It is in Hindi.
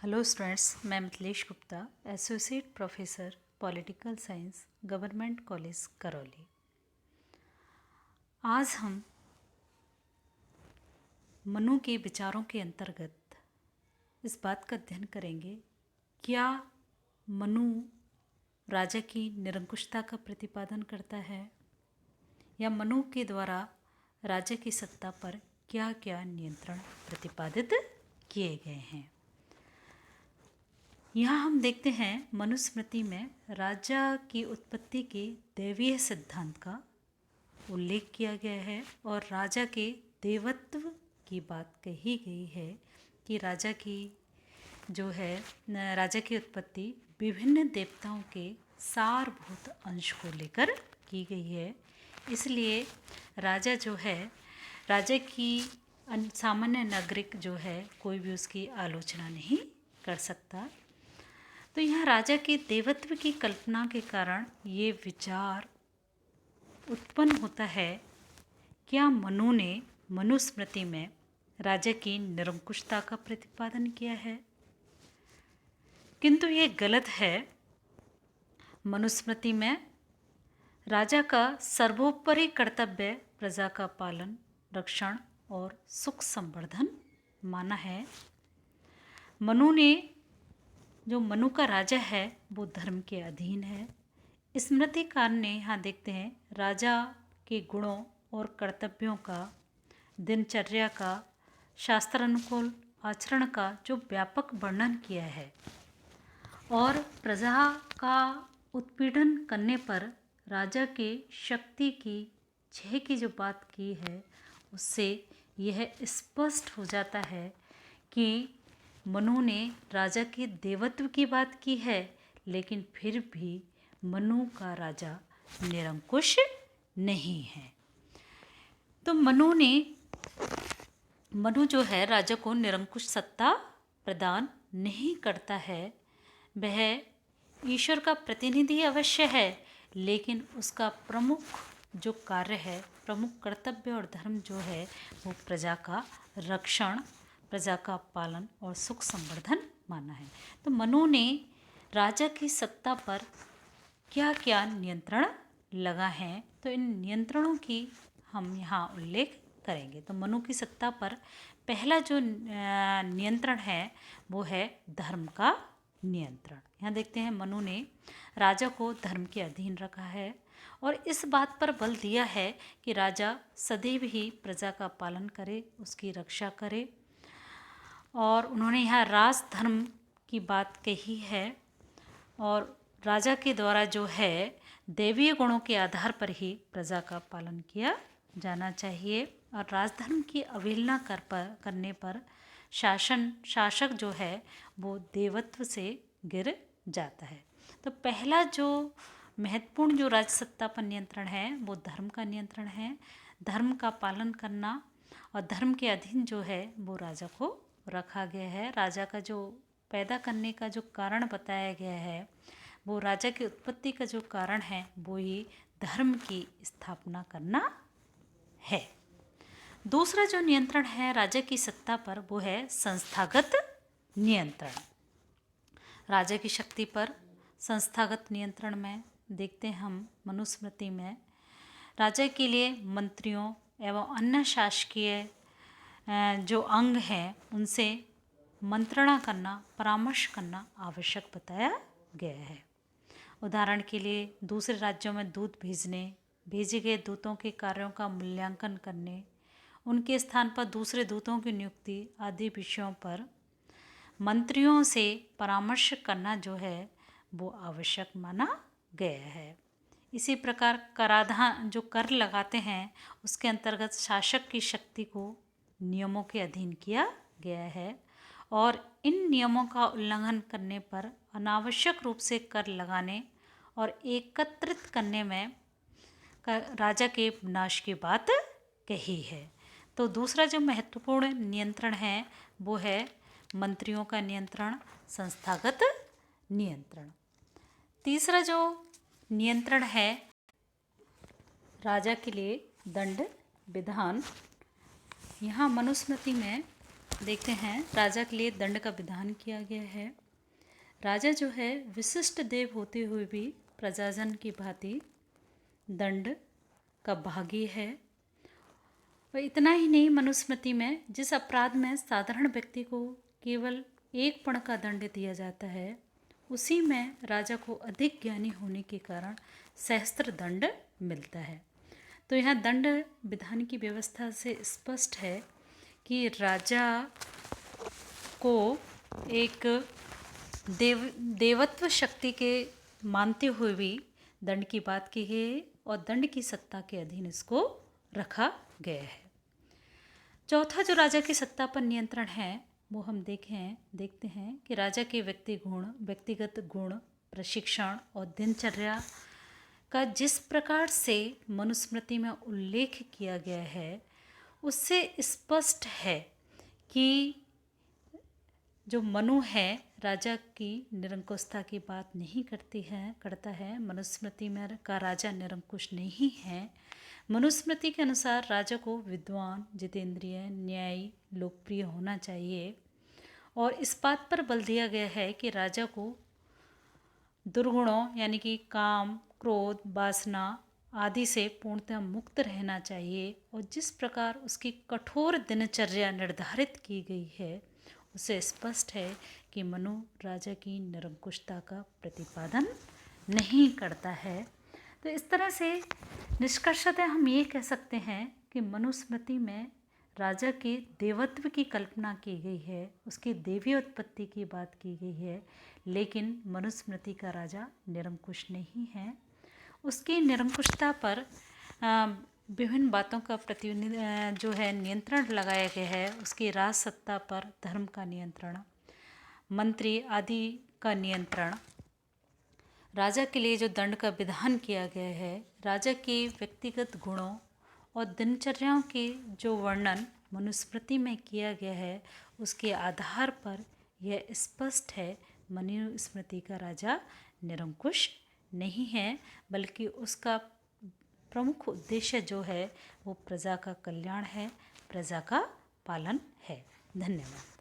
हेलो स्टूडेंट्स, मैं Mithilesh Gupta, associate professor political science, government college Karauli. आज हम मनु के विचारों के अंतर्गत इस बात का अध्ययन करेंगे, क्या मनु राजा की निरंकुशता का प्रतिपादन करता है या मनु के द्वारा राजा की सत्ता पर क्या क्या नियंत्रण प्रतिपादित किए गए हैं। यहाँ हम देखते हैं मनुस्मृति में राजा की उत्पत्ति के दैवीय सिद्धांत का उल्लेख किया गया है और राजा के देवत्व की बात कही गई है कि राजा की उत्पत्ति विभिन्न देवताओं के सारभूत अंश को लेकर की गई है। इसलिए राजा की सामान्य नागरिक कोई भी उसकी आलोचना नहीं कर सकता। तो यहाँ राजा के देवत्व की कल्पना के कारण ये विचार उत्पन्न होता है, क्या मनु ने मनुस्मृति में राजा की निरंकुशता का प्रतिपादन किया है? किंतु ये गलत है। मनुस्मृति में राजा का सर्वोपरि कर्तव्य प्रजा का पालन, रक्षण और सुख संवर्धन माना है। मनु का राजा है वो धर्म के अधीन है। स्मृतिकार ने यहाँ देखते हैं राजा के गुणों और कर्तव्यों का, दिनचर्या का, शास्त्र अनुकूल आचरण का जो व्यापक वर्णन किया है और प्रजा का उत्पीड़न करने पर राजा के शक्ति की क्षय की जो बात की है, उससे यह स्पष्ट हो जाता है कि मनु ने राजा के देवत्व की बात की है, लेकिन फिर भी मनु का राजा निरंकुश नहीं है। तो मनु जो है राजा को निरंकुश सत्ता प्रदान नहीं करता है। वह ईश्वर का प्रतिनिधि अवश्य है, लेकिन उसका प्रमुख जो कार्य है, प्रमुख कर्तव्य और धर्म जो है वो प्रजा का रक्षण, प्रजा का पालन और सुख संवर्धन माना है। तो मनु ने राजा की सत्ता पर क्या क्या नियंत्रण लगा है, तो इन नियंत्रणों की हम यहाँ उल्लेख करेंगे। तो मनु की सत्ता पर पहला जो नियंत्रण है वो है धर्म का नियंत्रण। यहाँ देखते हैं मनु ने राजा को धर्म के अधीन रखा है और इस बात पर बल दिया है कि राजा सदैव ही प्रजा का पालन करे, उसकी रक्षा करे। और उन्होंने यहाँ राजधर्म की बात कही है और राजा के द्वारा जो है दैवीय गुणों के आधार पर ही प्रजा का पालन किया जाना चाहिए और राजधर्म की अवहेलना करने पर शासक जो है वो देवत्व से गिर जाता है। तो पहला जो महत्वपूर्ण जो राजसत्ता पर नियंत्रण है वो धर्म का नियंत्रण है। धर्म का पालन करना और धर्म के अधीन जो है वो राजा को रखा गया है। राजा का जो पैदा करने का जो कारण बताया गया है, वो राजा की उत्पत्ति का जो कारण है वो ही धर्म की स्थापना करना है। दूसरा जो नियंत्रण है राजा की सत्ता पर वो है संस्थागत नियंत्रण। राजा की शक्ति पर संस्थागत नियंत्रण में देखते हैं हम मनुस्मृति में राजा के लिए मंत्रियों एवं अन्य शासकीय जो अंग हैं उनसे मंत्रणा करना, परामर्श करना आवश्यक बताया गया है। उदाहरण के लिए दूसरे राज्यों में दूत भेजे गए दूतों के कार्यों का मूल्यांकन करने, उनके स्थान पर दूसरे दूतों की नियुक्ति आदि विषयों पर मंत्रियों से परामर्श करना जो है वो आवश्यक माना गया है। इसी प्रकार कराधान जो कर लगाते हैं उसके अंतर्गत शासक की शक्ति को नियमों के अधीन किया गया है और इन नियमों का उल्लंघन करने पर अनावश्यक रूप से कर लगाने और एकत्रित करने में राजा के विनाश की बात कही है। तो दूसरा जो महत्वपूर्ण नियंत्रण है वो है मंत्रियों का नियंत्रण, संस्थागत नियंत्रण। तीसरा जो नियंत्रण है राजा के लिए दंड विधान। यहाँ मनुस्मृति में देखते हैं राजा के लिए दंड का विधान किया गया है। राजा जो है विशिष्ट देव होते हुए भी प्रजाजन की भांति दंड का भागी है। और इतना ही नहीं, मनुस्मृति में जिस अपराध में साधारण व्यक्ति को केवल 1 पण का दंड दिया जाता है, उसी में राजा को अधिक ज्ञानी होने के कारण सहस्त्र दंड मिलता है। तो यहाँ दंड विधान की व्यवस्था से स्पष्ट है कि राजा को एक देवत्व शक्ति के मानते हुए भी दंड की बात की है और दंड की सत्ता के अधीन इसको रखा गया है। चौथा जो राजा की सत्ता पर नियंत्रण है वो हम देखते हैं कि राजा के व्यक्तिगत गुण, प्रशिक्षण और दिनचर्या का जिस प्रकार से मनुस्मृति में उल्लेख किया गया है, उससे स्पष्ट है कि जो मनु है राजा की निरंकुशता की बात नहीं करता है। मनुस्मृति में का राजा निरंकुश नहीं है। मनुस्मृति के अनुसार राजा को विद्वान, जितेंद्रिय, न्यायी, लोकप्रिय होना चाहिए और इस बात पर बल दिया गया है कि राजा को दुर्गुणों यानी कि काम, क्रोध, वासना आदि से पूर्णतः मुक्त रहना चाहिए और जिस प्रकार उसकी कठोर दिनचर्या निर्धारित की गई है, उससे स्पष्ट है कि मनु राजा की निरंकुशता का प्रतिपादन नहीं करता है। तो इस तरह से निष्कर्षतः हम ये कह सकते हैं कि मनुस्मृति में राजा के देवत्व की कल्पना की गई है, उसकी देवी उत्पत्ति की बात की गई है, लेकिन मनुस्मृति का राजा निरंकुश नहीं है। उसकी निरंकुशता पर विभिन्न बातों का जो है नियंत्रण लगाया गया है। उसकी राज सत्ता पर धर्म का नियंत्रण, मंत्री आदि का नियंत्रण, राजा के लिए जो दंड का विधान किया गया है, राजा के व्यक्तिगत गुणों और दिनचर्याओं के जो वर्णन मनुस्मृति में किया गया है, उसके आधार पर यह स्पष्ट है मनुस्मृति का राजा निरंकुश नहीं है, बल्कि उसका प्रमुख उद्देश्य जो है वो प्रजा का कल्याण है, प्रजा का पालन है। धन्यवाद।